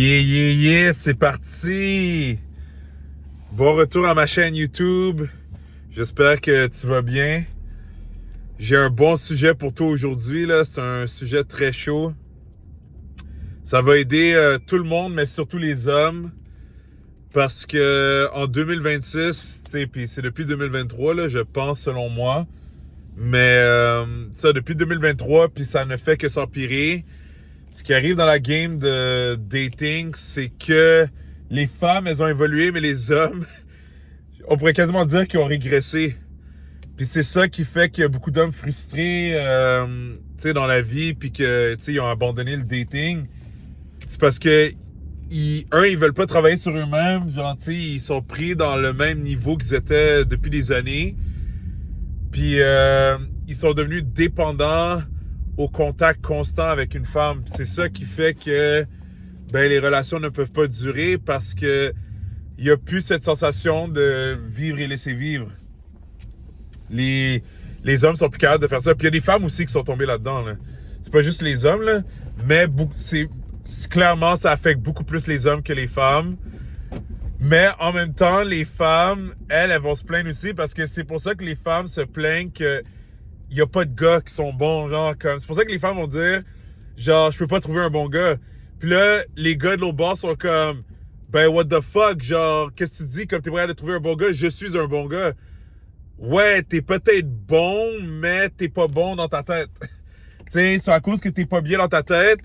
C'est parti! Bon retour à ma chaîne YouTube. J'espère que tu vas bien. J'ai un bon sujet pour toi aujourd'hui, là. C'est un sujet très chaud. Ça va aider tout le monde, mais surtout les hommes. Parce que en 2026, puis c'est depuis 2023, là, je pense, selon moi. Mais ça, depuis 2023, puis ça ne fait que s'empirer. Ce qui arrive dans la game de dating, c'est que les femmes, elles ont évolué, mais les hommes, on pourrait quasiment dire qu'ils ont régressé. Puis c'est ça qui fait qu'il y a beaucoup d'hommes frustrés dans la vie, puis que ils ont abandonné le dating. C'est parce que, ils veulent pas travailler sur eux-mêmes. Genre, ils sont pris dans le même niveau qu'ils étaient depuis des années. Puis ils sont devenus dépendants au contact constant avec une femme. C'est ça qui fait que les relations ne peuvent pas durer parce que il n'y a plus cette sensation de vivre et laisser vivre. Les hommes sont plus capables de faire ça. Puis il y a des femmes aussi qui sont tombées là-dedans. Là. C'est pas juste les hommes, là, mais clairement, ça affecte beaucoup plus les hommes que les femmes. Mais en même temps, les femmes, elles vont se plaindre aussi parce que c'est pour ça que les femmes se plaignent que il y a pas de gars qui sont bons, genre, comme. C'est pour ça que les femmes vont dire, genre, je peux pas trouver un bon gars. Puis là, les gars de l'autre bord sont comme, what the fuck, genre, qu'est-ce que tu dis, comme t'es prêt à trouver un bon gars, je suis un bon gars. Ouais, t'es peut-être bon, mais t'es pas bon dans ta tête. Tu sais, c'est à cause que t'es pas bien dans ta tête,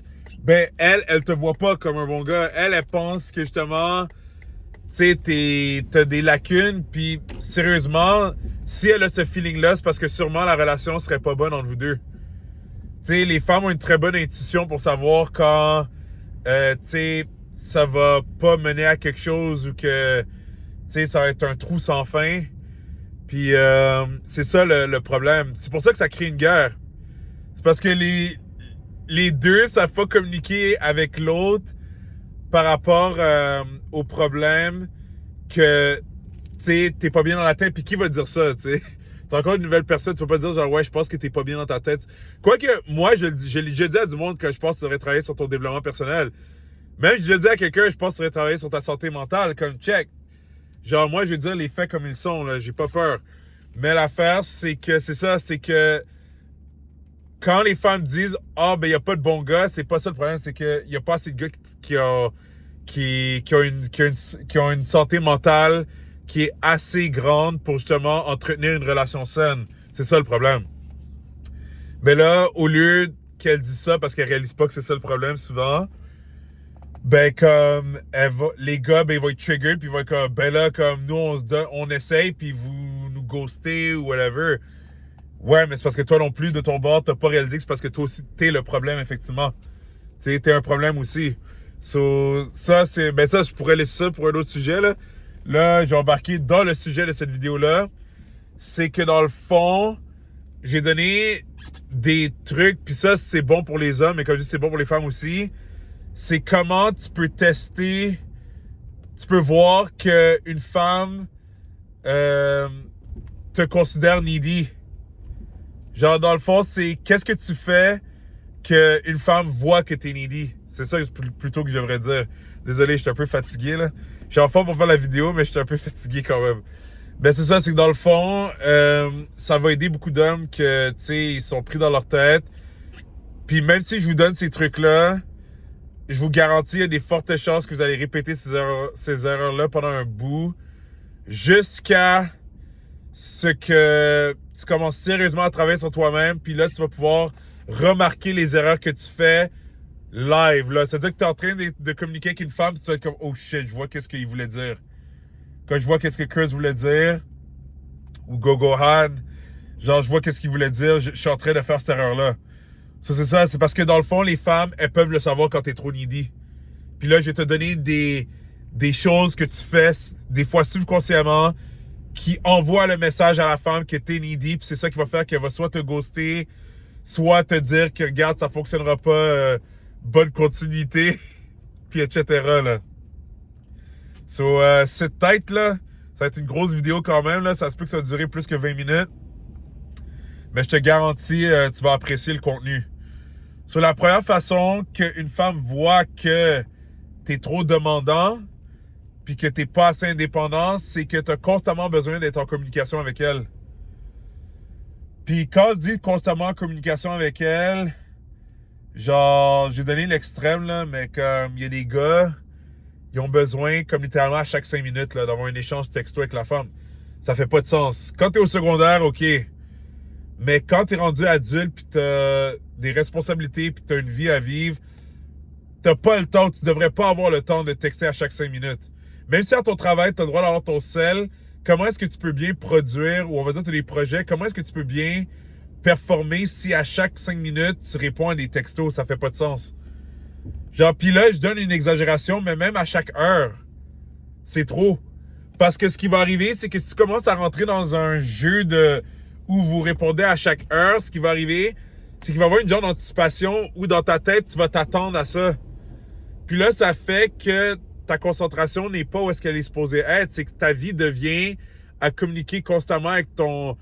elle te voit pas comme un bon gars. Elle pense que justement, tu sais, t'as des lacunes, puis sérieusement, si elle a ce feeling-là, c'est parce que sûrement la relation serait pas bonne entre vous deux. Tu sais, les femmes ont une très bonne intuition pour savoir quand, tu sais, ça va pas mener à quelque chose ou que, tu sais, ça va être un trou sans fin. Puis c'est ça le problème. C'est pour ça que ça crée une guerre. C'est parce que les deux savent pas communiquer avec l'autre par rapport au problème que, tu sais, t'es pas bien dans la tête. Puis qui va dire ça, tu sais? C'est encore une nouvelle personne. Tu vas pas dire genre, ouais, je pense que t'es pas bien dans ta tête. Quoique, moi, je l'ai déjà dit à du monde que je pense que tu devrais travailler sur ton développement personnel. Même je l'ai dit à quelqu'un, je pense que tu devrais travailler sur ta santé mentale, comme check. Genre, moi, je veux dire les faits comme ils sont, là. J'ai pas peur. Mais l'affaire, c'est que, c'est ça, c'est que quand les femmes disent, il y a pas de bons gars, c'est pas ça le problème, c'est que y a pas assez de gars qui ont une santé mentale qui est assez grande pour justement entretenir une relation saine. C'est ça le problème. Mais là, au lieu qu'elle dise ça parce qu'elle réalise pas que c'est ça le problème souvent, comme les gars, ils vont être triggered, puis ils vont être comme, là, comme nous, on essaye, puis vous nous ghostez ou whatever. Ouais, mais c'est parce que toi non plus, de ton bord, t'as pas réalisé que c'est parce que toi aussi, t'es le problème, effectivement. T'es un problème aussi. So, ça, ça, je pourrais laisser ça pour un autre sujet, là. Là, j'ai embarqué dans le sujet de cette vidéo-là. C'est que dans le fond, j'ai donné des trucs, puis ça, c'est bon pour les hommes, mais comme je dis, c'est bon pour les femmes aussi. C'est comment tu peux tester, tu peux voir qu'une femme te considère needy. Genre, dans le fond, c'est qu'est-ce que tu fais qu'une femme voit que t'es needy. C'est ça plutôt que je devrais dire. Désolé, je suis un peu fatigué, là. Je suis en forme pour faire la vidéo, mais je suis un peu fatigué quand même. C'est ça, c'est que dans le fond, ça va aider beaucoup d'hommes que, tu sais, ils sont pris dans leur tête. Puis même si je vous donne ces trucs-là, je vous garantis, il y a des fortes chances que vous allez répéter ces erreurs-là pendant un bout jusqu'à ce que tu commences sérieusement à travailler sur toi-même, puis là, tu vas pouvoir remarquer les erreurs que tu fais live, là. C'est-à-dire que tu es en train de communiquer avec une femme, puis tu vas être comme, oh shit, je vois qu'est-ce qu'il voulait dire. Quand je vois qu'est-ce que Curse voulait dire, ou Gogo Han, genre, je vois qu'est-ce qu'il voulait dire, je suis en train de faire cette erreur-là. Ça, c'est ça, c'est parce que dans le fond, les femmes, elles peuvent le savoir quand t'es trop needy. Puis là, je vais te donner des choses que tu fais, des fois subconsciemment, qui envoient le message à la femme que t'es needy, puis c'est ça qui va faire qu'elle va soit te ghoster, soit te dire que, regarde, ça fonctionnera pas, bonne continuité, puis etc., là. So, cette tête-là, ça va être une grosse vidéo quand même, là. Ça se peut que ça va durer plus que 20 minutes. Mais je te garantis, tu vas apprécier le contenu. Sur la première façon qu'une femme voit que t'es trop demandant, puis que t'es pas assez indépendant, c'est que t'as constamment besoin d'être en communication avec elle. Puis quand je dis constamment en communication avec elle, genre, j'ai donné l'extrême, là, mais comme il y a des gars, ils ont besoin, comme littéralement à chaque 5 minutes, là, d'avoir un échange texto avec la femme. Ça fait pas de sens. Quand t'es au secondaire, OK. Mais quand t'es rendu adulte, puis t'as des responsabilités, puis t'as une vie à vivre, t'as pas le temps, tu devrais pas avoir le temps de texter à chaque 5 minutes. Même si à ton travail, t'as le droit d'avoir ton cell, comment est-ce que tu peux bien produire, ou on va dire t'as des projets, comment est-ce que tu peux bien performer si à chaque 5 minutes, tu réponds à des textos? Ça fait pas de sens. Genre, pis là, je donne une exagération, mais même à chaque heure, c'est trop. Parce que ce qui va arriver, c'est que si tu commences à rentrer dans un jeu de où vous répondez à chaque heure, ce qui va arriver, c'est qu'il va y avoir une genre d'anticipation où dans ta tête, tu vas t'attendre à ça. Puis là, ça fait que ta concentration n'est pas où est-ce qu'elle est supposée être. C'est que ta vie devient à communiquer constamment avec ton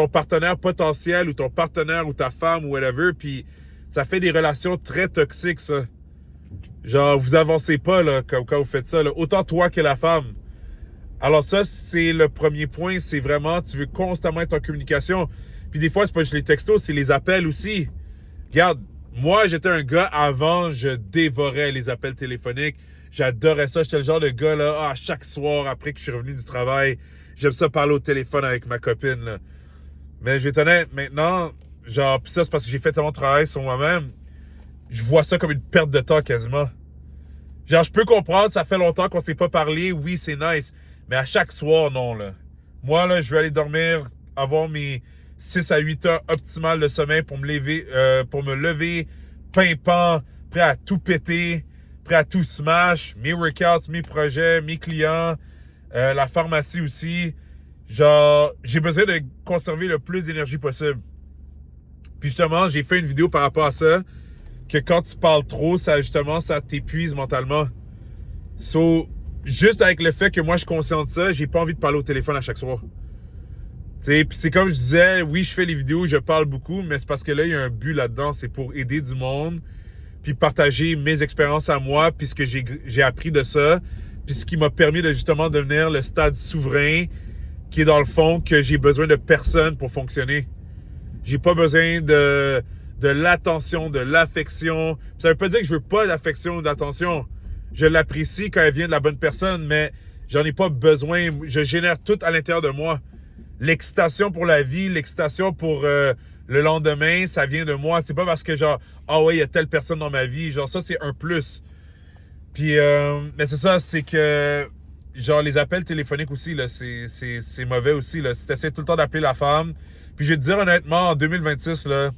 partenaire potentiel ou ton partenaire ou ta femme ou whatever. Puis ça fait des relations très toxiques, ça. Genre, vous avancez pas, là, quand vous faites ça, là. Autant toi que la femme. Alors ça, c'est le premier point. C'est vraiment, tu veux constamment être en communication. Puis des fois, c'est pas juste les textos, c'est les appels aussi. Regarde, moi, j'étais un gars avant, je dévorais les appels téléphoniques. J'adorais ça. J'étais le genre de gars, là, chaque soir, après que je suis revenu du travail, j'aime ça parler au téléphone avec ma copine, là. Mais je vais être honnête, maintenant, genre, pis ça, c'est parce que j'ai fait tellement de travail sur moi-même, je vois ça comme une perte de temps quasiment. Genre, je peux comprendre, ça fait longtemps qu'on s'est pas parlé, oui, c'est nice. Mais à chaque soir, non, là. Moi, là, je vais aller dormir, avoir mes 6 à 8 heures optimales de sommeil pour me lever pimpant, prêt à tout péter, prêt à tout smash, mes workouts, mes projets, mes clients, la pharmacie aussi. Genre, j'ai besoin de conserver le plus d'énergie possible. Puis justement, j'ai fait une vidéo par rapport à ça, que quand tu parles trop, ça t'épuise mentalement. So, juste avec le fait que moi je suis conscient de ça, j'ai pas envie de parler au téléphone à chaque soir. Puis c'est comme je disais, oui, je fais les vidéos, je parle beaucoup, mais c'est parce que là, il y a un but là-dedans, c'est pour aider du monde, puis partager mes expériences à moi, puis ce que j'ai appris de ça, puis ce qui m'a permis de justement devenir le stade souverain, qui est dans le fond que j'ai besoin de personne pour fonctionner. J'ai pas besoin de l'attention, de l'affection. Ça veut pas dire que je veux pas d'affection ou d'attention. Je l'apprécie quand elle vient de la bonne personne, mais j'en ai pas besoin. Je génère tout à l'intérieur de moi. L'excitation pour la vie, l'excitation pour le lendemain, ça vient de moi. C'est pas parce que genre, ah ouais, il y a telle personne dans ma vie. Genre, ça, c'est un plus. Puis, mais c'est ça, c'est que, genre, les appels téléphoniques aussi, là, c'est mauvais aussi, là. Si t'essaies tout le temps d'appeler la femme. Puis, je vais te dire honnêtement, en 2026, là,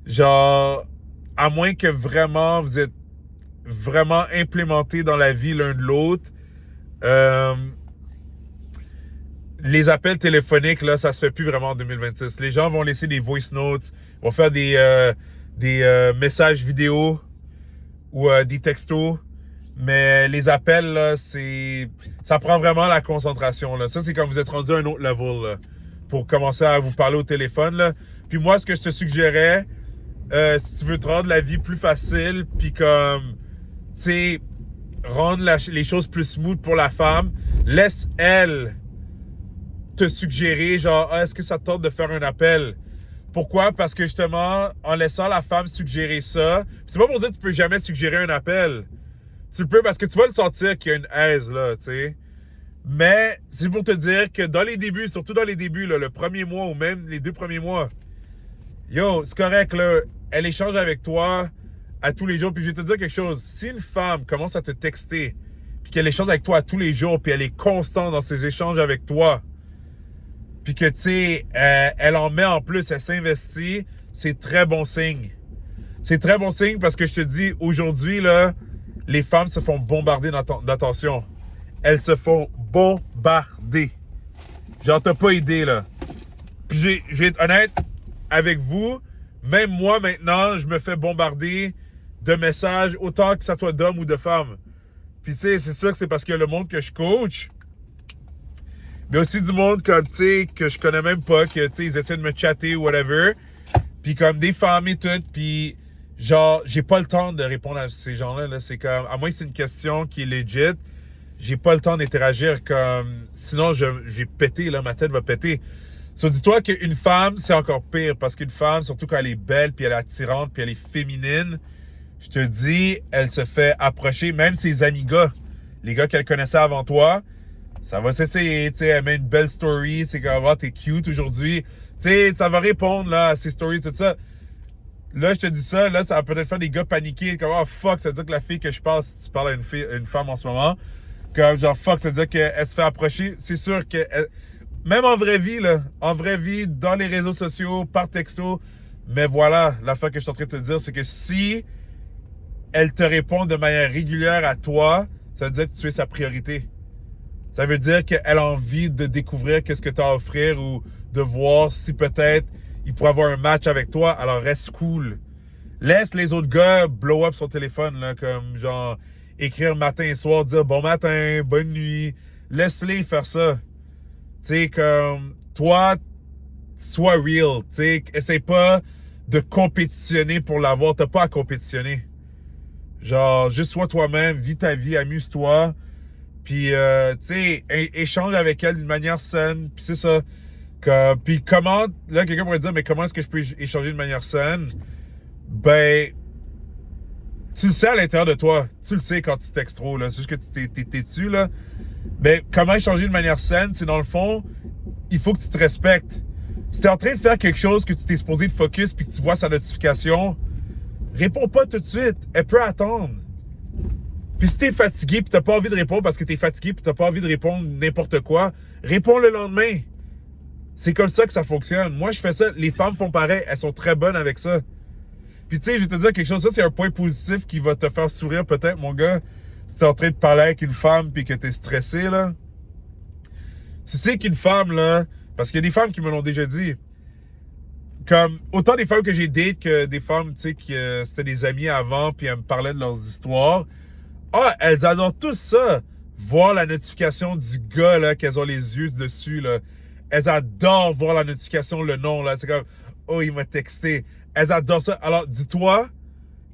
genre, à moins que vraiment vous êtes vraiment implémentés dans la vie l'un de l'autre, les appels téléphoniques, là, ça se fait plus vraiment en 2026. Les gens vont laisser des voice notes, vont faire des messages vidéo ou des textos. Mais les appels, là, ça prend vraiment la concentration, là. Ça, c'est quand vous êtes rendu à un autre level, là, pour commencer à vous parler au téléphone, là. Puis moi, ce que je te suggérais, si tu veux te rendre la vie plus facile, puis comme, tu sais, rendre les choses plus smooth pour la femme, laisse elle te suggérer, genre, est-ce que ça te tente de faire un appel? Pourquoi? Parce que justement, en laissant la femme suggérer ça, c'est pas pour dire que tu peux jamais suggérer un appel. Tu peux parce que tu vas le sentir qu'il y a une aise, là, tu sais. Mais c'est pour te dire que dans les débuts, surtout dans les débuts, là, le premier mois ou même les 2 premiers mois, yo, c'est correct, là. Elle échange avec toi à tous les jours. Puis je vais te dire quelque chose. Si une femme commence à te texter, puis qu'elle échange avec toi à tous les jours, puis elle est constante dans ses échanges avec toi, puis que, tu sais, elle en met en plus, elle s'investit, c'est très bon signe. C'est très bon signe parce que je te dis, aujourd'hui, là, les femmes se font bombarder d'attention. Elles se font bombarder. Genre, t'as pas idée, là. Puis je vais être honnête avec vous, même moi, maintenant, je me fais bombarder de messages, autant que ça soit d'hommes ou de femmes. Puis, tu sais, c'est sûr que c'est parce que le monde que je coach, mais aussi du monde comme, tu sais, que je connais même pas, que, tu sais, ils essaient de me chatter ou whatever. Puis comme des femmes et tout, puis genre, j'ai pas le temps de répondre à ces gens-là. Là. C'est comme, à moins que c'est une question qui est legit, j'ai pas le temps d'interagir comme, sinon j'ai pété, là, ma tête va péter. So, dis-toi qu'une femme, c'est encore pire, parce qu'une femme, surtout quand elle est belle, puis elle est attirante, puis elle est féminine, je te dis, elle se fait approcher, même ses amis gars, les gars qu'elle connaissait avant toi, ça va s'essayer, tu sais, elle met une belle story, c'est comme, oh, t'es cute aujourd'hui, tu sais, ça va répondre, là, à ses stories, tout ça. Là, je te dis ça, là, ça va peut-être faire des gars paniquer, comme, oh, fuck, ça veut dire que la fille que je parle, si tu parles à une femme en ce moment, comme, genre, fuck, ça veut dire qu'elle se fait approcher, c'est sûr que, même en vraie vie, là, en vraie vie, dans les réseaux sociaux, par texto, mais voilà, l'affaire que je suis en train de te dire, c'est que si elle te répond de manière régulière à toi, ça veut dire que tu es sa priorité. Ça veut dire qu'elle a envie de découvrir qu'est-ce que tu as à offrir ou de voir si peut-être il pourrait avoir un match avec toi. Alors reste cool. Laisse les autres gars blow up son téléphone, là, comme genre écrire matin et soir, dire bon matin, bonne nuit. Laisse-les faire ça. Tu sais, comme toi, sois real. Tu sais, essaye pas de compétitionner pour l'avoir. T'as pas à compétitionner. Genre, juste sois toi-même, vis ta vie, amuse-toi. Puis, tu sais, échange avec elle d'une manière saine. Puis c'est ça. Puis comment, là, quelqu'un pourrait dire, mais comment est-ce que je peux échanger de manière saine? Ben, tu le sais à l'intérieur de toi. Tu le sais quand tu textes trop, là. C'est juste que t'es dessus, là. Mais comment échanger de manière saine? C'est dans le fond, il faut que tu te respectes. Si t'es en train de faire quelque chose que tu t'es supposé de focus puis que tu vois sa notification, réponds pas tout de suite. Elle peut attendre. Puis si t'es fatigué puis t'as pas envie de répondre parce que t'es fatigué puis t'as pas envie de répondre n'importe quoi, réponds le lendemain. C'est comme ça que ça fonctionne. Moi, je fais ça. Les femmes font pareil. Elles sont très bonnes avec ça. Puis tu sais, je vais te dire quelque chose. Ça, c'est un point positif qui va te faire sourire peut-être, mon gars. Si t'es en train de parler avec une femme puis que t'es stressé, là. Tu sais qu'une femme, là, parce qu'il y a des femmes qui me l'ont déjà dit, comme autant des femmes que j'ai date que des femmes, tu sais, qui c'était des amies avant puis elles me parlaient de leurs histoires. Ah, elles adorent tout ça. Voir la notification du gars, là, qu'elles ont les yeux dessus, là. Elles adorent voir la notification, le nom, là. C'est comme, oh, il m'a texté. Elles adorent ça. Alors, dis-toi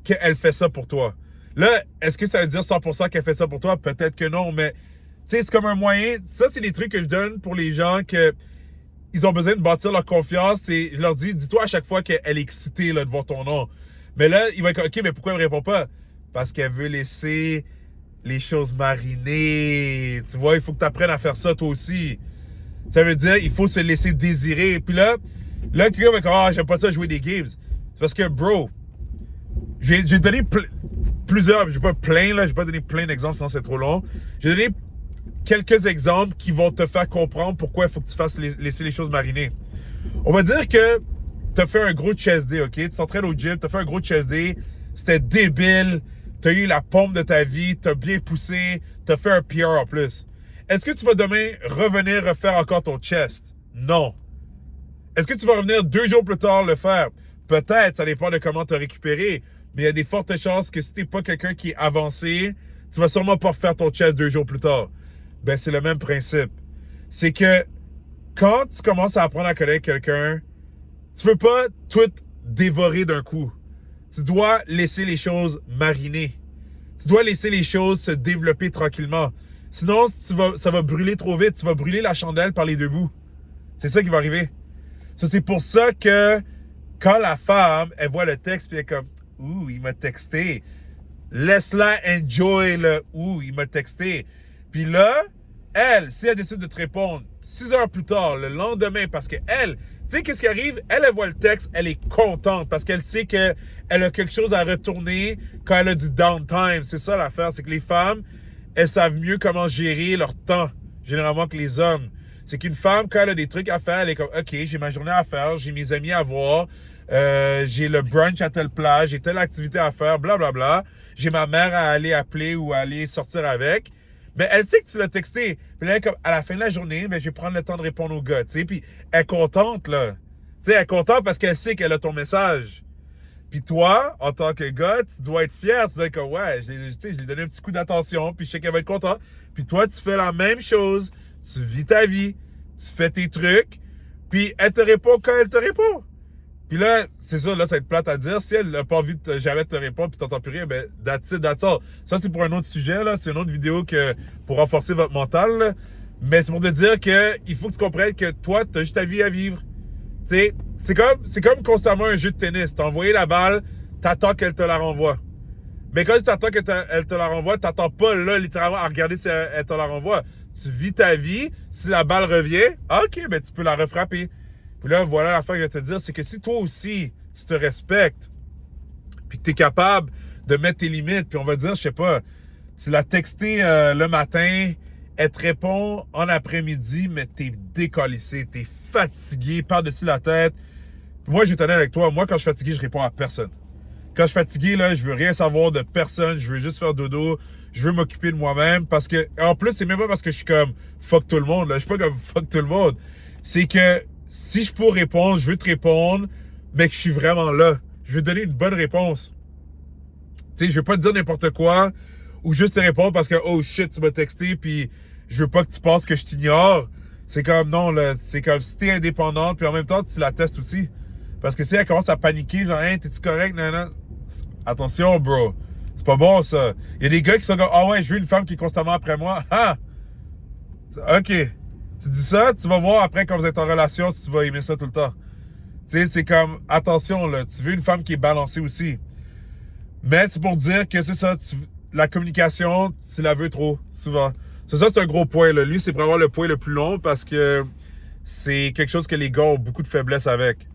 qu'elle fait ça pour toi. Là, est-ce que ça veut dire 100% qu'elle fait ça pour toi? Peut-être que non, mais, tu sais, c'est comme un moyen. Ça, c'est des trucs que je donne pour les gens que ils ont besoin de bâtir leur confiance et je leur dis-toi à chaque fois qu'elle est excitée, là, de voir ton nom. Mais là, il va être, OK, mais pourquoi elle me répond pas? Parce qu'elle veut laisser les choses mariner. Tu vois, il faut que tu apprennes à faire ça toi aussi. Ça veut dire, il faut se laisser désirer. Et puis là, quelqu'un va dire, ah, j'aime pas ça jouer des games. C'est parce que, bro, j'ai donné plusieurs, j'ai pas plein, là, j'ai pas donné plein d'exemples, sinon c'est trop long. J'ai donné quelques exemples qui vont te faire comprendre pourquoi il faut que tu fasses laisser les choses mariner. On va dire que t'as fait un gros chest day, OK? Tu t'entraînes au gym, t'as fait un gros chest day, c'était débile, t'as eu la pompe de ta vie, t'as bien poussé, t'as fait un PR en plus. Est-ce que tu vas demain revenir refaire encore ton chest? Non. Est-ce que tu vas revenir 2 jours plus tard le faire? Peut-être, ça dépend de comment t'as récupéré. Mais il y a des fortes chances que si t'es pas quelqu'un qui est avancé, tu vas sûrement pas refaire ton chest 2 jours plus tard. Ben, c'est le même principe. C'est que quand tu commences à apprendre à connaître quelqu'un, tu peux pas tout dévorer d'un coup. Tu dois laisser les choses mariner. Tu dois laisser les choses se développer tranquillement. Sinon, ça va brûler trop vite. Tu vas brûler la chandelle par les deux bouts. C'est ça qui va arriver. Ça, c'est pour ça que quand la femme, elle voit le texte, puis elle est comme « Ouh, il m'a texté », laisse-la enjoy le « Ouh, il m'a texté ». Puis là, elle, si elle décide de te répondre 6 heures plus tard, le lendemain, parce qu'elle, tu sais, qu'est-ce qui arrive? Elle voit le texte, elle est contente parce qu'elle sait qu'elle a quelque chose à retourner quand elle a du downtime. C'est ça l'affaire, c'est que les femmes, elles savent mieux comment gérer leur temps, généralement que les hommes. C'est qu'une femme, quand elle a des trucs à faire, elle est comme, OK, j'ai ma journée à faire, j'ai mes amis à voir, j'ai le brunch à telle plage, j'ai telle activité à faire, blablabla. J'ai ma mère à aller appeler ou à aller sortir avec. Mais elle sait que tu l'as texté. Puis là, comme à la fin de la journée, ben, je vais prendre le temps de répondre au gars, tu sais. Puis elle est contente, là. Tu sais, elle est contente parce qu'elle sait qu'elle a ton message. Puis toi, en tant que gars, tu dois être fier. Tu dois être comme, ouais, je lui ai donné un petit coup d'attention, puis je sais qu'elle va être contente. Puis toi, tu fais la même chose. Tu vis ta vie. Tu fais tes trucs. Puis elle te répond quand elle te répond. Puis là, c'est ça, là, ça va être plate à dire. Si elle n'a pas envie de jamais te répondre puis t'entends plus rien, ben, that's it, that's all. Ça, c'est pour un autre sujet, là. C'est une autre vidéo pour renforcer votre mental, là. Mais c'est pour te dire que il faut que tu comprennes que toi, t'as juste ta vie à vivre. Tu sais, c'est comme constamment un jeu de tennis. T'as envoyé la balle, t'attends qu'elle te la renvoie. Mais quand tu t'attends qu'elle te la renvoie, t'attends pas là, littéralement, à regarder si elle te la renvoie. Tu vis ta vie. Si la balle revient, ok, ben, tu peux la refrapper. Puis là, voilà la fin que je vais te dire, c'est que si toi aussi, tu te respectes, puis que tu es capable de mettre tes limites, puis on va dire, je sais pas, tu l'as texté le matin, elle te répond en après-midi, mais t'es décalissé, t'es fatigué, par-dessus la tête. Moi, je vais t'en avec toi, moi, quand je suis fatigué, je réponds à personne. Quand je suis fatigué, là, je veux rien savoir de personne, je veux juste faire dodo, je veux m'occuper de moi-même, parce que, en plus, c'est même pas parce que je suis comme fuck tout le monde, là, je suis pas comme fuck tout le monde. C'est que, si je peux répondre, je veux te répondre, mais que je suis vraiment là. Je veux donner une bonne réponse. Tu sais, je veux pas te dire n'importe quoi ou juste te répondre parce que, oh shit, tu m'as texté puis je veux pas que tu penses que je t'ignore. C'est comme, non, là, c'est comme si t'es indépendante puis en même temps, tu la testes aussi. Parce que si elle commence à paniquer, genre, hey, t'es-tu correct, non. Attention, bro. C'est pas bon, ça. Il y a des gars qui sont comme, ah ouais, je veux une femme qui est constamment après moi. Ah! OK. Tu dis ça, tu vas voir après quand vous êtes en relation si tu vas aimer ça tout le temps. Tu sais, c'est comme, attention, là, tu veux une femme qui est balancée aussi. Mais c'est pour dire que c'est ça, la communication, tu la veux trop, souvent. C'est un gros point, là. Lui, c'est vraiment le point le plus long parce que c'est quelque chose que les gars ont beaucoup de faiblesse avec.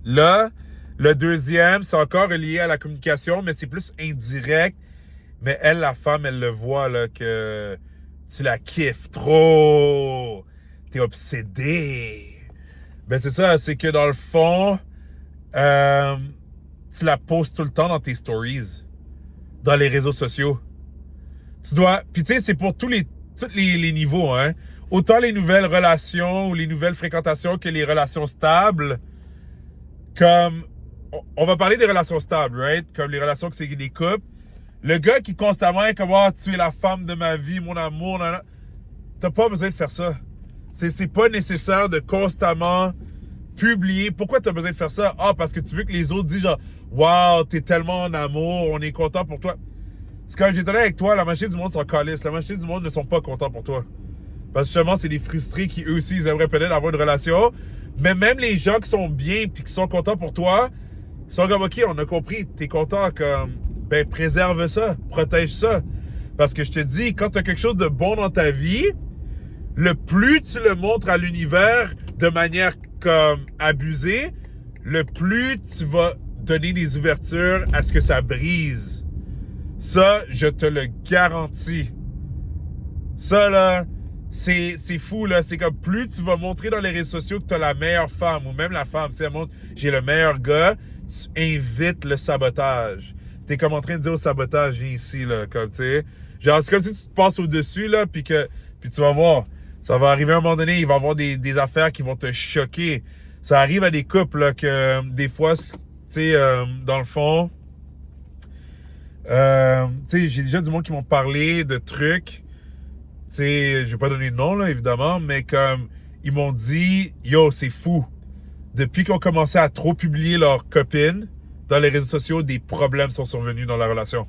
Là, le deuxième, c'est encore lié à la communication, mais c'est plus indirect. Mais elle, la femme, elle le voit, là, que tu la kiffes trop. T'es obsédé. Ben, c'est ça, c'est que dans le fond, tu la postes tout le temps dans tes stories, dans les réseaux sociaux. Tu dois, puis tu sais, c'est pour tous les niveaux, hein. Autant les nouvelles relations ou les nouvelles fréquentations que les relations stables. Comme, on va parler des relations stables, right? Comme les relations que c'est des couples. Le gars qui constamment est comme, ah, tu es la femme de ma vie, mon amour, t'as pas besoin de faire ça. C'est pas nécessaire de constamment publier. Pourquoi t'as besoin de faire ça? Ah, parce que tu veux que les autres disent genre, wow, t'es tellement en amour, on est content pour toi. C'est comme j'étais là avec toi, la majorité du monde s'en calisse. La majorité du monde ne sont pas contents pour toi. Parce que justement, c'est des frustrés qui, eux aussi, ils aimeraient peut-être avoir une relation. Mais même les gens qui sont bien puis qui sont contents pour toi, ils sont comme, OK, on a compris, t'es content, comme, ben, préserve ça, protège ça. Parce que je te dis, quand t'as quelque chose de bon dans ta vie, le plus tu le montres à l'univers de manière comme abusée, le plus tu vas donner des ouvertures à ce que ça brise. Ça, je te le garantis. Ça, là, c'est fou, là. C'est comme plus tu vas montrer dans les réseaux sociaux que tu as la meilleure femme, ou même la femme, si elle montre j'ai le meilleur gars, tu invites le sabotage. T'es comme en train de dire au sabotage, viens ici, là, comme, tu sais. Genre, c'est comme si tu te passes au-dessus, là, puis tu vas voir. Ça va arriver à un moment donné, il va y avoir des affaires qui vont te choquer. Ça arrive à des couples, là, que des fois, tu sais, dans le fond, tu sais, j'ai déjà du monde qui m'ont parlé de trucs. Tu sais, je vais pas donner de nom, là, évidemment, mais comme, ils m'ont dit, yo, c'est fou. Depuis qu'ils ont commencé à trop publier leurs copines dans les réseaux sociaux, des problèmes sont survenus dans la relation.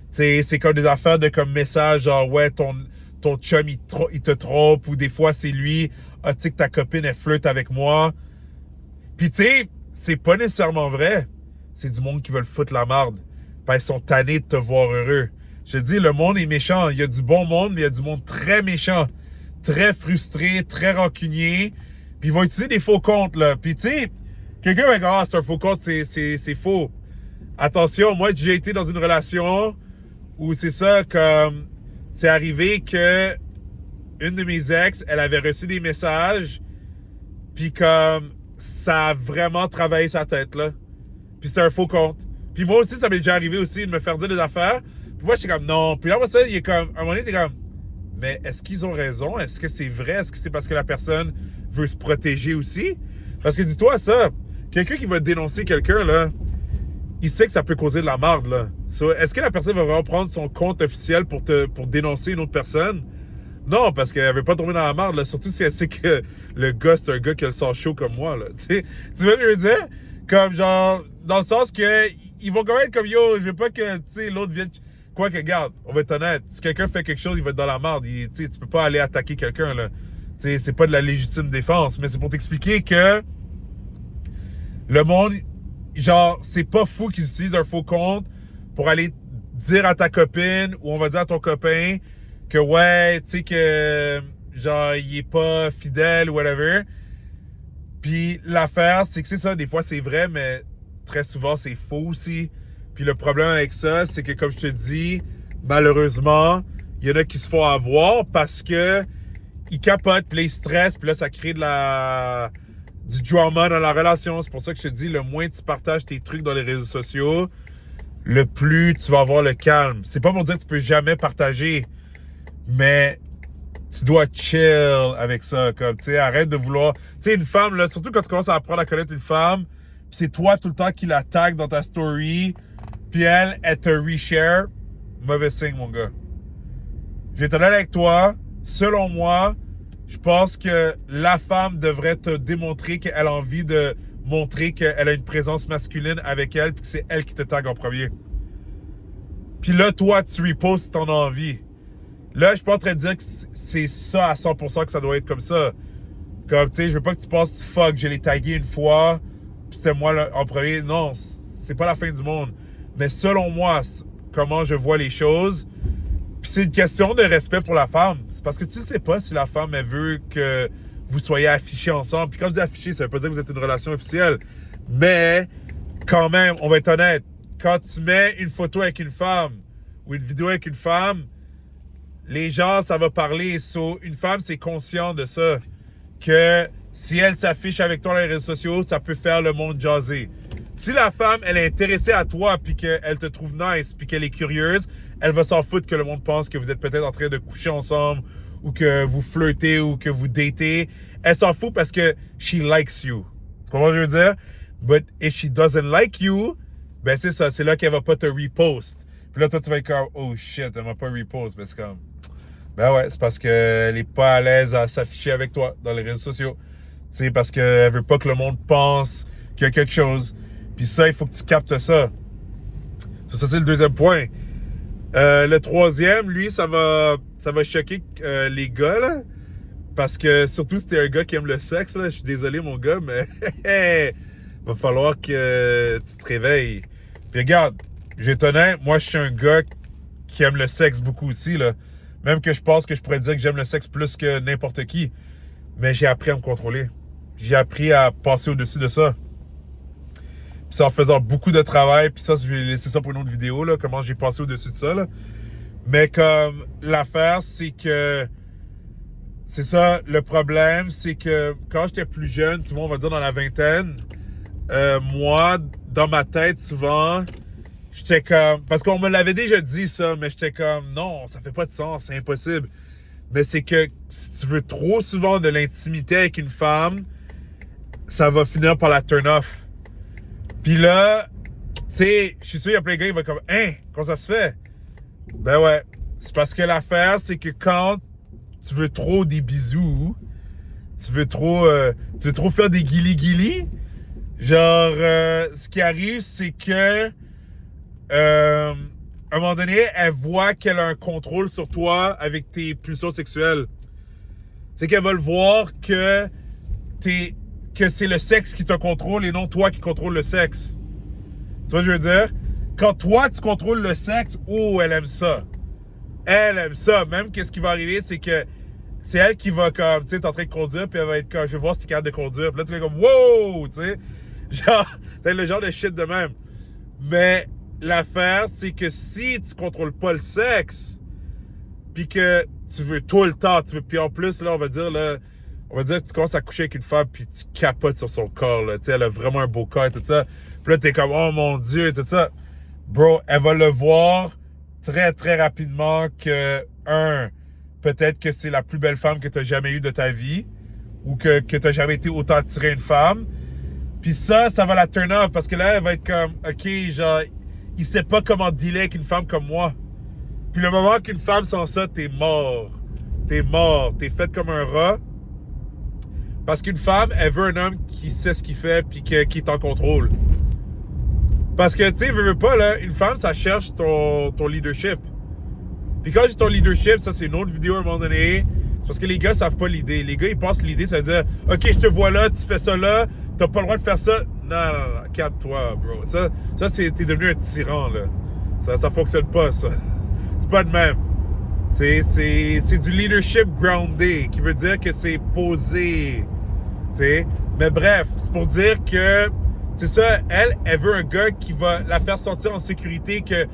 C'est comme des affaires de comme message, genre, ouais, ton chum, il te trompe, ou des fois, c'est lui, ah, tu sais que ta copine, elle flirte avec moi. Puis, tu sais, c'est pas nécessairement vrai. C'est du monde qui veut le foutre la marde. Puis, ils sont tannés de te voir heureux. Je te dis, le monde est méchant. Il y a du bon monde, mais il y a du monde très méchant. Très frustré, très rancunier. Puis, ils vont utiliser des faux comptes, là. Puis, tu sais, quelqu'un va dire, ah, c'est un faux compte, c'est faux. Attention, moi, j'ai été dans une relation où c'est ça, comme, c'est arrivé que une de mes ex, elle avait reçu des messages, puis comme, ça a vraiment travaillé sa tête, là. Puis c'était un faux compte. Puis moi aussi, ça m'est déjà arrivé aussi de me faire dire des affaires. Puis moi, j'étais comme, non. Puis là, moi, ça, il est comme, à un moment donné, t'es comme, mais est-ce qu'ils ont raison? Est-ce que c'est vrai? Est-ce que c'est parce que la personne veut se protéger aussi? Parce que dis-toi ça, quelqu'un qui va dénoncer quelqu'un, là, il sait que ça peut causer de la marde, là. So, est-ce que la personne va vraiment prendre son compte officiel pour dénoncer une autre personne? Non, parce qu'elle veut pas tomber dans la merde, là. Surtout si elle sait que le gars, c'est un gars qui a le sang chaud comme moi, là. Tu vois ce que je veux dire? Comme genre, dans le sens que ils vont quand même être comme yo, je veux pas que tu sais l'autre vienne. Quoi que regarde, on va être honnête, si quelqu'un fait quelque chose, il va être dans la merde. Tu peux pas aller attaquer quelqu'un là. Tu sais, c'est pas de la légitime défense, mais c'est pour t'expliquer que le monde, genre, c'est pas fou qu'ils utilisent un faux compte pour aller dire à ta copine ou on va dire à ton copain que ouais, tu sais que genre il est pas fidèle ou whatever. Puis l'affaire, c'est que c'est ça, des fois c'est vrai, mais très souvent c'est faux aussi. Puis le problème avec ça, c'est que comme je te dis, malheureusement, il y en a qui se font avoir parce que ils capotent, puis là ils stressent, puis là ça crée du drama dans la relation. C'est pour ça que je te dis, le moins tu partages tes trucs dans les réseaux sociaux, le plus tu vas avoir le calme. C'est pas pour dire que tu peux jamais partager, mais tu dois chill avec ça, comme, tu sais, arrête de vouloir... Tu sais, une femme, là, surtout quand tu commences à apprendre à connaître une femme, pis c'est toi tout le temps qui la tag dans ta story, puis elle te reshare, mauvais signe, mon gars. Je vais être honnête avec toi, selon moi, je pense que la femme devrait te démontrer qu'elle a envie de montrer qu'elle a une présence masculine avec elle, puis que c'est elle qui te tag en premier. Puis là, toi, tu repostes si t'en as envie. Là, je suis pas en train de dire que c'est ça à 100% que ça doit être comme ça. Comme, tu sais, je veux pas que tu penses, fuck, je l'ai tagué une fois, puis c'était moi là, en premier. Non, c'est pas la fin du monde. Mais selon moi, comment je vois les choses, puis c'est une question de respect pour la femme. C'est parce que tu sais pas si la femme, elle veut que vous soyez affichés ensemble. Puis quand je dis affichés, ça veut pas dire que vous êtes une relation officielle. Mais, quand même, on va être honnête. Quand tu mets une photo avec une femme, ou une vidéo avec une femme, les gens, ça va parler. Une femme, c'est conscient de ça. Que si elle s'affiche avec toi dans les réseaux sociaux, ça peut faire le monde jaser. Si la femme, elle est intéressée à toi, puis qu'elle te trouve nice, puis qu'elle est curieuse, elle va s'en foutre que le monde pense que vous êtes peut-être en train de coucher ensemble, ou que vous flirtez, ou que vous datez. Elle s'en fout parce que she likes you. Tu comprends ce que je veux dire? But if she doesn't like you, ben c'est ça, c'est là qu'elle va pas te repost. Puis là, toi, tu vas être comme, oh shit, elle m'a pas repost. Ben c'est comme... Ben ouais, c'est parce qu'elle est pas à l'aise à s'afficher avec toi dans les réseaux sociaux. C'est parce qu'elle veut pas que le monde pense qu'il y a quelque chose. Puis ça, il faut que tu captes ça. Ça c'est le deuxième point. Le troisième, lui, ça va choquer les gars, là. Parce que, surtout si t'es un gars qui aime le sexe, là, je suis désolé, mon gars, mais va falloir que tu te réveilles. Puis regarde, je vais être honnête, moi, je suis un gars qui aime le sexe beaucoup aussi, là. Même que je pense que je pourrais dire que j'aime le sexe plus que n'importe qui. Mais j'ai appris à me contrôler. J'ai appris à passer au-dessus de ça. Puis c'est en faisant beaucoup de travail. Puis ça, je vais laisser ça pour une autre vidéo, là, comment j'ai passé au-dessus de ça, là. Mais comme l'affaire, c'est que... C'est ça, le problème, c'est que quand j'étais plus jeune, souvent on va dire dans la vingtaine, moi, dans ma tête, souvent... J'étais comme... Parce qu'on me l'avait déjà dit, ça, mais j'étais comme... Non, ça fait pas de sens, c'est impossible. Mais c'est que si tu veux trop souvent de l'intimité avec une femme, ça va finir par la turn off. Puis là, tu sais, je suis sûr, il y a plein de gars qui vont comme... Hein? Comment ça se fait? Ben ouais. C'est parce que l'affaire, c'est que quand tu veux trop des bisous, tu veux trop faire des guilis-guilis, genre, ce qui arrive, c'est que... à un moment donné, elle voit qu'elle a un contrôle sur toi avec tes pulsions sexuelles. C'est qu'elle va le voir que c'est le sexe qui te contrôle et non toi qui contrôle le sexe. Tu vois ce que je veux dire? Quand toi, tu contrôles le sexe, oh, elle aime ça. Elle aime ça. Même que ce qui va arriver, c'est que c'est elle qui va comme, tu sais, t'es en train de conduire, puis elle va être comme, je vais voir si t'es capable de conduire. Puis là, tu vas comme, wow, tu sais. Genre, c'est le genre de shit de même. Mais... L'affaire, c'est que si tu contrôles pas le sexe, puis que tu veux tout le temps, puis en plus, là, on va dire que tu commences à coucher avec une femme, puis tu capotes sur son corps, là, tu sais, elle a vraiment un beau corps et tout ça. Puis là, t'es comme, oh mon Dieu, et tout ça. Bro, elle va le voir très, très rapidement que, peut-être que c'est la plus belle femme que t'as jamais eue de ta vie, ou que t'as jamais été autant attiré à une femme. Puis ça va la turn off, parce que là, elle va être comme, OK, genre... Il sait pas comment dealer avec une femme comme moi. Puis le moment qu'une femme sent ça, t'es mort. t'es mort, t'es fait comme un rat. Parce qu'une femme, elle veut un homme qui sait ce qu'il fait puis qui est en contrôle. Parce que, tu sais, veux pas, là, une femme, ça cherche ton leadership. Puis quand j'ai ton leadership, ça, c'est une autre vidéo à un moment donné. C'est parce que les gars savent pas l'idée. Les gars, ils pensent l'idée, ça veut dire, OK, je te vois là, tu fais ça là, t'as pas le droit de faire ça. Non, calme-toi, bro. Ça t'es devenu un tyran, là. Ça fonctionne pas, ça. C'est pas de même. C'est du leadership groundé, qui veut dire que c'est posé. T'sais. Mais bref, c'est pour dire que, c'est ça, elle veut un gars qui va la faire sentir en sécurité, que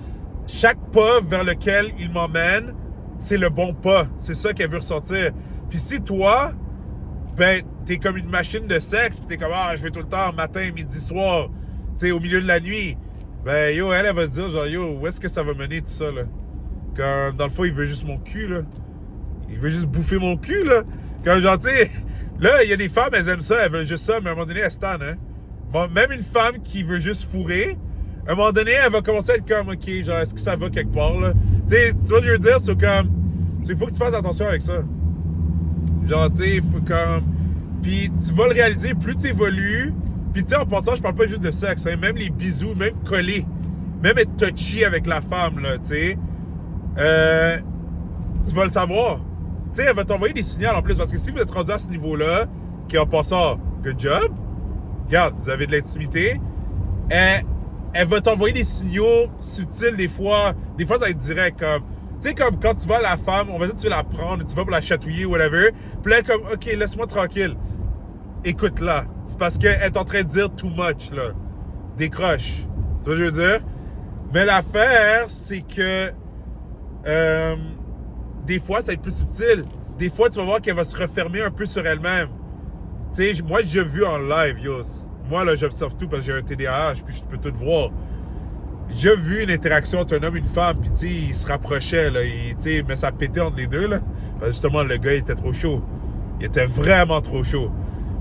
chaque pas vers lequel il m'emmène, c'est le bon pas. C'est ça qu'elle veut ressentir. Puis si toi, ben, t'es comme une machine de sexe, puis t'es comme, je vais tout le temps, matin, midi, soir, tu sais, au milieu de la nuit, ben, yo, elle va se dire, genre, yo, où est-ce que ça va mener tout ça, là? Comme, dans le fond, il veut juste mon cul, là. Il veut juste bouffer mon cul, là. Comme, genre, tu sais, là, il y a des femmes, elles aiment ça, elles veulent juste ça, mais à un moment donné, elles se tannent, hein. Bon, même une femme qui veut juste fourrer, à un moment donné, elle va commencer à être comme, OK, genre, est-ce que ça va quelque part, là? Tu sais, tu vois ce que je veux dire? C'est comme, il faut que tu fasses attention avec ça. Genre, tu sais, il faut comme... Puis tu vas le réaliser, plus tu évolues. Puis tu sais, en passant, je parle pas juste de sexe, hein, même les bisous, même coller, même être touchy avec la femme, là, tu sais. Tu vas le savoir. Tu sais, elle va t'envoyer des signaux en plus, parce que si vous êtes rendu à ce niveau-là, qui en passant, good job, regarde, vous avez de l'intimité, elle va t'envoyer des signaux subtils des fois ça va être direct, comme, tu sais, comme quand tu vas à la femme, on va dire que tu veux la prendre, tu vas pour la chatouiller ou whatever, puis là, comme, OK, laisse-moi tranquille. Écoute-la. C'est parce qu'elle est en train de dire too much, là. Décroche. Tu vois ce que je veux dire? Mais l'affaire, c'est que des fois, ça va être plus subtil. Des fois, tu vas voir qu'elle va se refermer un peu sur elle-même. Tu sais, moi, j'ai vu en live, yo. Moi, là, j'observe tout parce que j'ai un TDAH, puis je peux tout voir. J'ai vu une interaction entre un homme et une femme, puis tu sais, ils se rapprochaient, là, mais ça pétait entre les deux, là. Parce que justement, le gars, il était trop chaud. Il était vraiment trop chaud.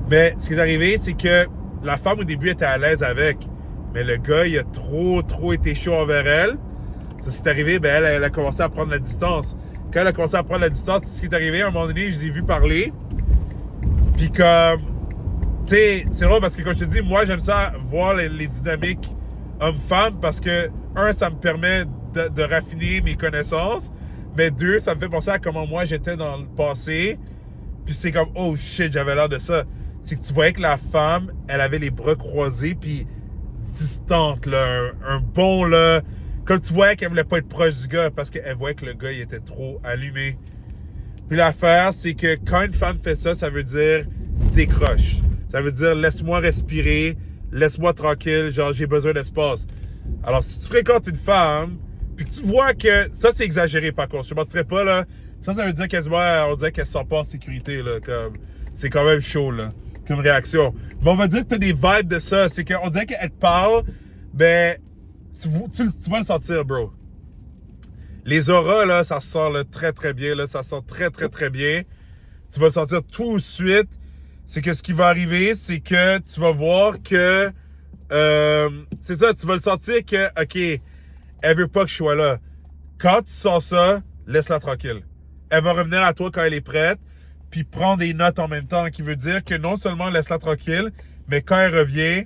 Mais ce qui est arrivé, c'est que la femme, au début, était à l'aise avec. Mais le gars, il a trop été chaud envers elle. C'est ce qui est arrivé, ben elle a commencé à prendre la distance. Quand elle a commencé à prendre la distance, c'est ce qui est arrivé. À un moment donné, je les ai vus parler. Puis comme... Tu sais, c'est drôle parce que, comme je te dis, moi, j'aime ça voir les dynamiques homme-femme parce que, un, ça me permet de raffiner mes connaissances, mais deux, ça me fait penser à comment moi j'étais dans le passé. Puis c'est comme, oh shit, j'avais l'air de ça. C'est que tu voyais que la femme, elle avait les bras croisés, puis distante, là, un bon, là. Comme tu voyais qu'elle voulait pas être proche du gars parce qu'elle voyait que le gars, il était trop allumé. Puis l'affaire, c'est que quand une femme fait ça, ça veut dire décroche. Ça veut dire laisse-moi respirer, laisse-moi tranquille, genre j'ai besoin d'espace. Alors si tu fréquentes une femme, puis que tu vois que ça c'est exagéré par contre, je te mentirais pas là, ça veut dire quasiment, on dirait qu'elle se sent pas en sécurité là, comme c'est quand même chaud là, comme réaction. Mais on va dire que t'as des vibes de ça, c'est qu'on dirait qu'elle te parle, ben tu vas le sentir bro. Les auras là, ça se sent là, très très bien là, ça se sent très très très bien. Tu vas le sentir tout de suite. C'est que ce qui va arriver, c'est que tu vas voir que... c'est ça, tu vas le sentir que, OK, elle veut pas que je sois là. Quand tu sens ça, laisse-la tranquille. Elle va revenir à toi quand elle est prête, puis prends des notes en même temps, qui veut dire que non seulement laisse-la tranquille, mais quand elle revient,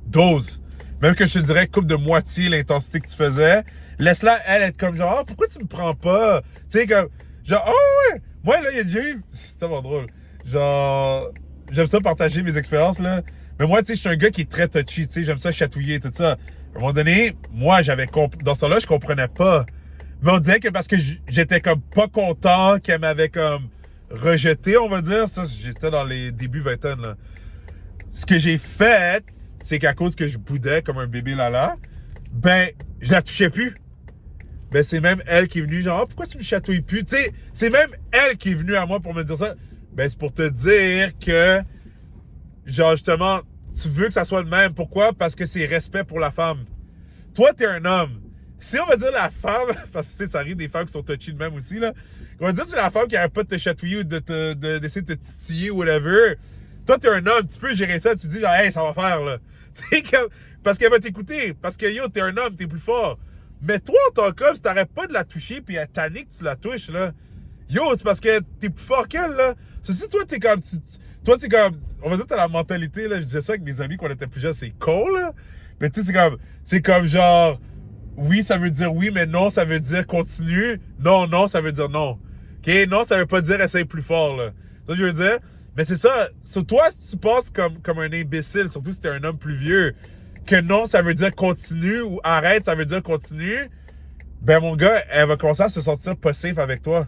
dose. Même que je te dirais, coupe de moitié l'intensité que tu faisais. Laisse-la, elle, être comme genre, pourquoi tu me prends pas? Tu sais, comme, genre, oh ouais! Moi, là, il y a déjà eu... C'est tellement drôle. Genre, j'aime ça partager mes expériences, là. Mais moi, tu sais, je suis un gars qui est très touchy, tu sais, j'aime ça chatouiller, tout ça. À un moment donné, moi, dans ce temps-là, je comprenais pas. Mais on dirait que parce que j'étais comme pas content qu'elle m'avait comme rejeté, on va dire. Ça, j'étais dans les débuts vingtaine, là. Ce que j'ai fait, c'est qu'à cause que je boudais comme un bébé lala, ben, je la touchais plus. Ben, c'est même elle qui est venue, genre, pourquoi tu me chatouilles plus? Tu sais, c'est même elle qui est venue à moi pour me dire ça. Ben, c'est pour te dire que, genre, justement, tu veux que ça soit le même. Pourquoi? Parce que c'est respect pour la femme. Toi, t'es un homme. Si on va dire la femme, parce que, tu sais, ça arrive des femmes qui sont touchy de même aussi, là. On va dire que c'est la femme qui arrête pas de te chatouiller ou d'essayer de te titiller ou whatever. Toi, t'es un homme. Tu peux gérer ça. Tu dis, genre, hey, ça va faire, là. Tu sais, parce qu'elle va t'écouter. Parce que, yo, t'es un homme, t'es plus fort. Mais toi, en tant qu'homme, si t'arrêtes pas de la toucher puis à tanner que tu la touches, là, Yo, c'est parce que t'es plus fort qu'elle, là. Si toi, t'es comme... toi, c'est comme... On va dire, t'as la mentalité, là. Je disais ça avec mes amis quand on était plus jeunes, c'est cool, là. Mais tu sais, c'est comme genre... Oui, ça veut dire oui, mais non, ça veut dire continue. Non, non, ça veut dire non. OK? Non, ça veut pas dire essaye plus fort, là. C'est ça que je veux dire. Mais c'est ça. Sur toi, si tu passes comme un imbécile, surtout si t'es un homme plus vieux, que non, ça veut dire continue, ou arrête, ça veut dire continue, ben mon gars, elle va commencer à se sentir pas safe avec toi.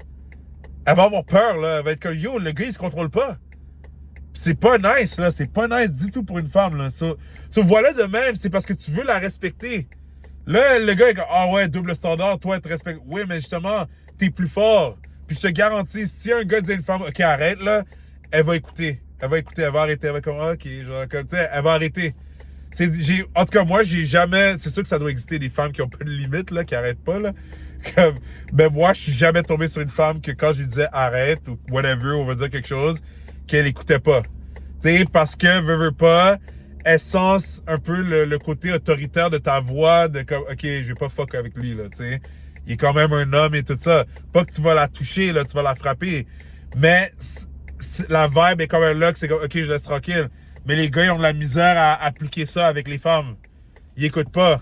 Elle va avoir peur, là. Elle va être comme, yo, le gars, il se contrôle pas. Pis c'est pas nice, là. C'est pas nice du tout pour une femme, là. Voilà de même, c'est parce que tu veux la respecter. Là, le gars est comme, ah ouais, double standard, toi, tu respectes. Oui, mais justement, t'es plus fort. Puis je te garantis, si un gars dit à une femme, OK, arrête, là, elle va écouter. Elle va écouter, elle va arrêter. Elle va comme, OK, genre, comme, tu sais, elle va arrêter. En tout cas, moi, j'ai jamais. C'est sûr que ça doit exister des femmes qui ont pas de limite, là, qui arrêtent pas, là. Comme, ben, moi, je suis jamais tombé sur une femme que quand je lui disais arrête ou whatever, on va dire quelque chose, qu'elle écoutait pas. Tu sais, parce que, veut pas, elle sens un peu le côté autoritaire de ta voix, de comme, OK, je vais pas fuck avec lui, là, tu sais. Il est quand même un homme et tout ça. Pas que tu vas la toucher, là, tu vas la frapper. Mais la vibe est quand même là, que c'est comme, OK, je laisse tranquille. Mais les gars, ils ont de la misère à appliquer ça avec les femmes. Ils écoutent pas.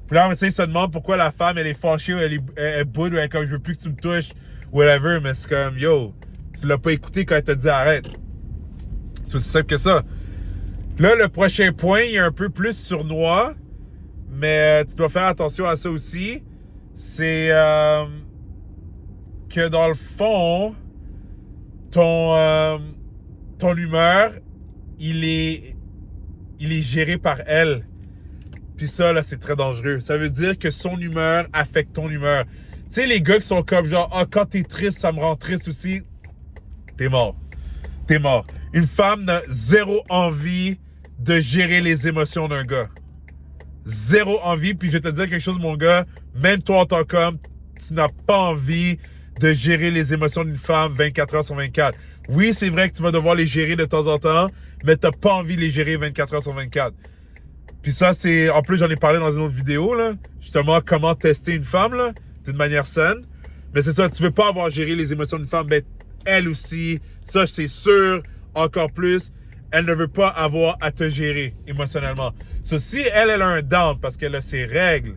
Puis là, ils se demandent pourquoi la femme, elle est fâchée, ou elle boude, ou elle est comme, je veux plus que tu me touches, whatever. Mais c'est comme, yo, tu l'as pas écouté quand elle t'a dit arrête. C'est aussi simple que ça. Là, le prochain point, il est un peu plus sournois, mais tu dois faire attention à ça aussi. C'est que dans le fond, ton humeur, il est géré par elle. Puis ça, là, c'est très dangereux. Ça veut dire que son humeur affecte ton humeur. Tu sais, les gars qui sont comme genre, ah, quand t'es triste, ça me rend triste aussi. T'es mort. T'es mort. Une femme n'a zéro envie de gérer les émotions d'un gars. Zéro envie. Puis je vais te dire quelque chose, mon gars. Même toi, en tant qu'homme, tu n'as pas envie de gérer les émotions d'une femme 24 heures sur 24. Oui, c'est vrai que tu vas devoir les gérer de temps en temps, mais t'as pas envie de les gérer 24 heures sur 24. Puis ça, c'est... En plus, j'en ai parlé dans une autre vidéo, là. Justement, comment tester une femme, là, d'une manière saine. Mais c'est ça, tu veux pas avoir géré les émotions d'une femme, mais elle aussi, ça, c'est sûr, encore plus, elle ne veut pas avoir à te gérer émotionnellement. So, si elle a un down parce qu'elle a ses règles,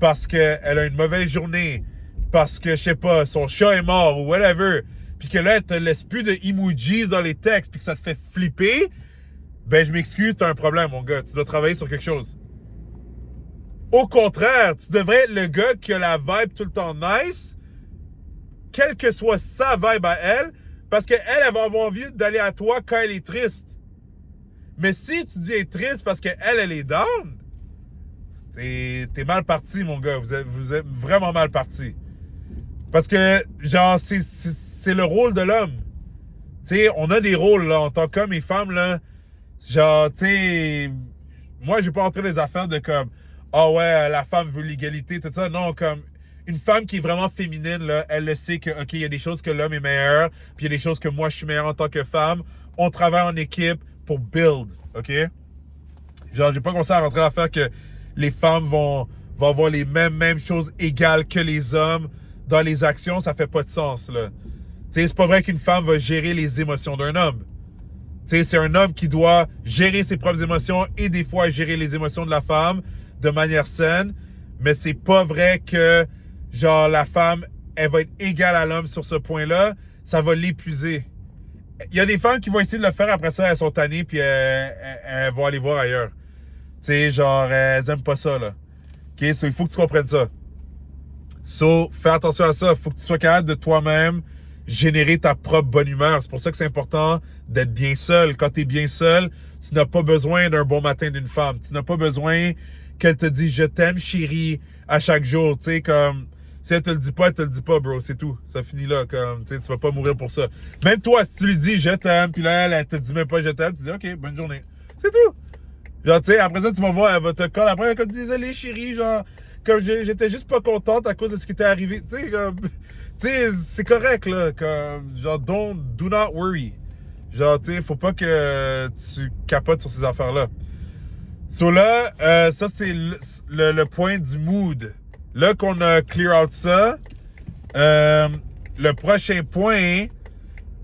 parce qu'elle a une mauvaise journée, parce que, je sais pas, son chat est mort ou whatever, puis que là, elle te laisse plus de emojis dans les textes, puis que ça te fait flipper, ben, je m'excuse, t'as un problème, mon gars. Tu dois travailler sur quelque chose. Au contraire, tu devrais être le gars qui a la vibe tout le temps nice, quelle que soit sa vibe à elle, parce qu'elle, elle va avoir envie d'aller à toi quand elle est triste. Mais si tu dis elle est triste parce qu'elle, elle est down, t'es mal parti, mon gars. Vous êtes vraiment mal parti. Parce que, genre, c'est le rôle de l'homme. Tu sais, on a des rôles, là, en tant qu'homme et femme, là. Genre, tu sais, moi, je vais pas entrer dans les affaires de comme, ah ouais, la femme veut l'égalité, tout ça. Non, comme, une femme qui est vraiment féminine, là, elle le sait que, OK, il y a des choses que l'homme est meilleur, puis il y a des choses que moi, je suis meilleur en tant que femme. On travaille en équipe pour build, OK? Genre, j'ai pas commencé à rentrer dans l'affaire que les femmes vont avoir les mêmes choses égales que les hommes dans les actions, ça fait pas de sens, là. Tu sais, c'est pas vrai qu'une femme va gérer les émotions d'un homme. C'est un homme qui doit gérer ses propres émotions et des fois gérer les émotions de la femme de manière saine. Mais c'est pas vrai que, genre, la femme, elle va être égale à l'homme sur ce point-là. Ça va l'épuiser. Il y a des femmes qui vont essayer de le faire après ça, elles sont tannées puis elles vont aller voir ailleurs. Tu sais, genre, elles aiment pas ça, là. OK? So, il faut que tu comprennes ça. So, fais attention à ça. Il faut que tu sois capable de toi-même générer ta propre bonne humeur. C'est pour ça que c'est important d'être bien seul. Quand tu es bien seul, tu n'as pas besoin d'un bon matin d'une femme. Tu n'as pas besoin qu'elle te dise « Je t'aime, chérie » à chaque jour. Tu sais, comme, si elle te le dit pas, elle te le dit pas, bro. C'est tout. Ça finit là. Comme, tu sais, tu vas pas mourir pour ça. Même toi, si tu lui dis « Je t'aime », puis là, elle te dit même pas « Je t'aime », tu dis « OK, bonne journée ». C'est tout. Genre, tu sais, après ça, tu vas voir, elle va te coller après, comme « Désolé, chérie, genre, comme j'étais juste pas contente à cause de ce qui t'est arrivé. » Tu sais, comme... Tu sais, c'est correct, là, comme, genre, do not worry. Genre, tu sais, faut pas que tu capotes sur ces affaires-là. So là, ça, c'est le point du mood. Là qu'on a clear out ça, le prochain point,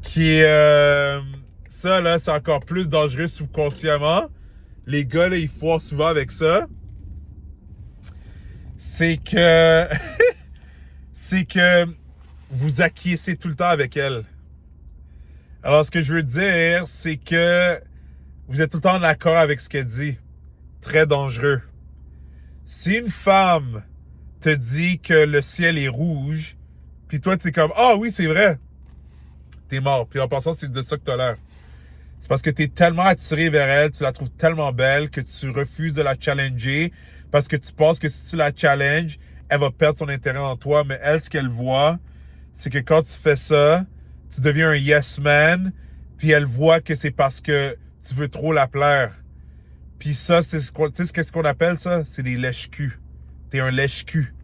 qui est... ça, là, c'est encore plus dangereux subconsciemment. Les gars, là, ils foirent souvent avec ça. C'est que... c'est que vous acquiescez tout le temps avec elle. Alors, ce que je veux dire, c'est que vous êtes tout le temps en accord avec ce qu'elle dit. Très dangereux. Si une femme te dit que le ciel est rouge, puis toi, t'es comme « Ah oui, c'est vrai », t'es mort. Puis en passant, c'est de ça que t'as l'air. C'est parce que t'es tellement attiré vers elle, tu la trouves tellement belle que tu refuses de la challenger parce que tu penses que si tu la challenges, elle va perdre son intérêt en toi. Mais elle, ce qu'elle voit, c'est que quand tu fais ça, tu deviens un yes man, puis elle voit que c'est parce que tu veux trop la plaire. Puis ça, c'est ce qu'on, tu sais, qu'est-ce qu'on appelle ça? C'est des lèche-culs. T'es un lèche-cul.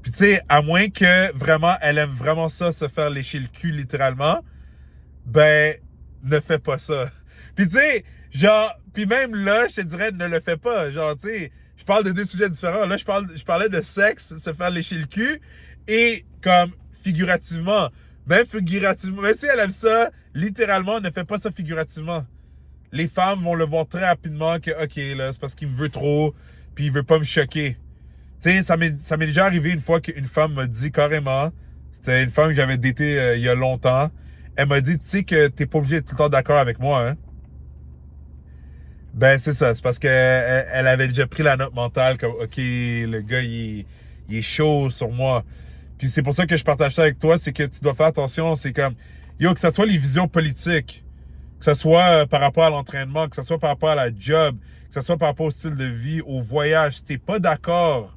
Puis tu sais, à moins que vraiment, elle aime vraiment ça, se faire lécher le cul littéralement, ben, ne fais pas ça. Puis tu sais, genre, puis même là, je te dirais, ne le fais pas. Genre, tu sais, je parle de deux sujets différents. Là, je parlais de sexe, se faire lécher le cul, et comme figurativement. Même figurativement, même si elle aime ça, littéralement, ne fais pas ça figurativement. Les femmes vont le voir très rapidement que, OK, là, c'est parce qu'il me veut trop, puis il veut pas me choquer. Tu sais, ça m'est déjà arrivé une fois qu'une femme m'a dit carrément, c'était une femme que j'avais datée il y a longtemps, elle m'a dit, tu sais que t'es pas obligé d'être tout le temps d'accord avec moi, hein? Ben, c'est ça, c'est parce qu'elle elle avait déjà pris la note mentale comme, OK, le gars, il est chaud sur moi. Puis c'est pour ça que je partage ça avec toi, c'est que tu dois faire attention, c'est comme, yo, que ça soit les visions politiques, que ce soit par rapport à l'entraînement, que ce soit par rapport à la job, que ce soit par rapport au style de vie, au voyage, si t'es pas d'accord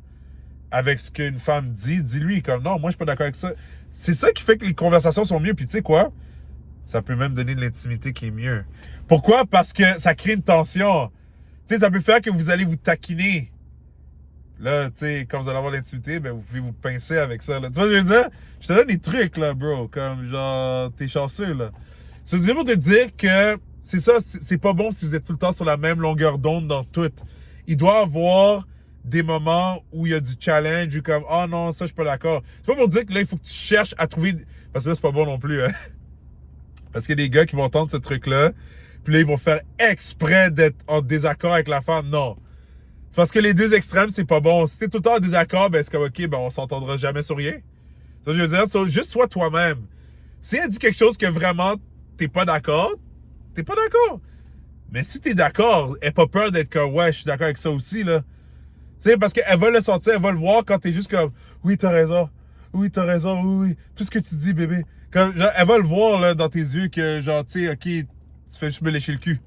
avec ce qu'une femme dit, dis-lui comme non, moi je suis pas d'accord avec ça. C'est ça qui fait que les conversations sont mieux. Puis tu sais quoi? Ça peut même donner de l'intimité qui est mieux. Pourquoi? Parce que ça crée une tension. Tu sais, ça peut faire que vous allez vous taquiner. Là, tu sais, quand vous allez avoir l'intimité, ben vous pouvez vous pincer avec ça. Là. Tu vois ce que je veux dire? Je te donne des trucs, là, bro. Comme genre, t'es chanceux, là. C'est juste pour te dire que c'est ça, c'est pas bon si vous êtes tout le temps sur la même longueur d'onde dans tout. Il doit y avoir des moments où il y a du challenge, ou comme, oh non, ça, je suis pas d'accord. C'est pas pour dire que là, il faut que tu cherches à trouver, parce que là, c'est pas bon non plus, hein. Parce qu'il y a des gars qui vont entendre ce truc-là, puis là, ils vont faire exprès d'être en désaccord avec la femme. Non. C'est parce que les deux extrêmes, c'est pas bon. Si t'es tout le temps en désaccord, ben c'est comme, OK, ben on s'entendra jamais sur rien. Ça, je veux dire, juste sois toi-même. Si elle dit quelque chose que vraiment t'es pas d'accord, t'es pas d'accord. Mais si t'es d'accord, aie pas peur d'être comme, ouais, je suis d'accord avec ça aussi, là. Tu sais, parce qu'elle va le sentir, elle va le voir quand t'es juste comme, oui, t'as raison. Oui, t'as raison, oui, oui. Tout ce que tu dis, bébé. Comme, genre, elle va le voir, là, dans tes yeux que, genre, tu sais, OK, tu fais juste me lécher le cul.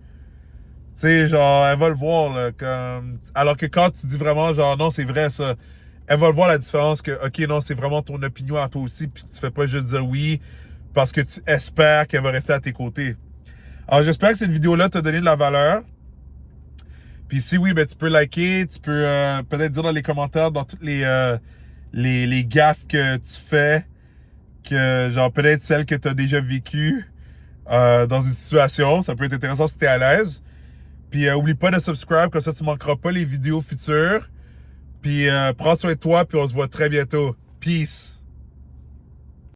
Tu sais, genre, elle va le voir, là, comme... Alors que quand tu dis vraiment, genre, non, c'est vrai, ça, elle va le voir la différence que, OK, non, c'est vraiment ton opinion à toi aussi, puis tu fais pas juste dire oui parce que tu espères qu'elle va rester à tes côtés. Alors, j'espère que cette vidéo-là t'a donné de la valeur. Puis si oui, ben tu peux liker, tu peux peut-être dire dans les commentaires, dans toutes les gaffes que tu fais, que genre peut-être celles que tu as déjà vécues dans une situation. Ça peut être intéressant si tu es à l'aise. Puis oublie pas de subscribe, comme ça tu manqueras pas les vidéos futures. Puis prends soin de toi, puis on se voit très bientôt. Peace!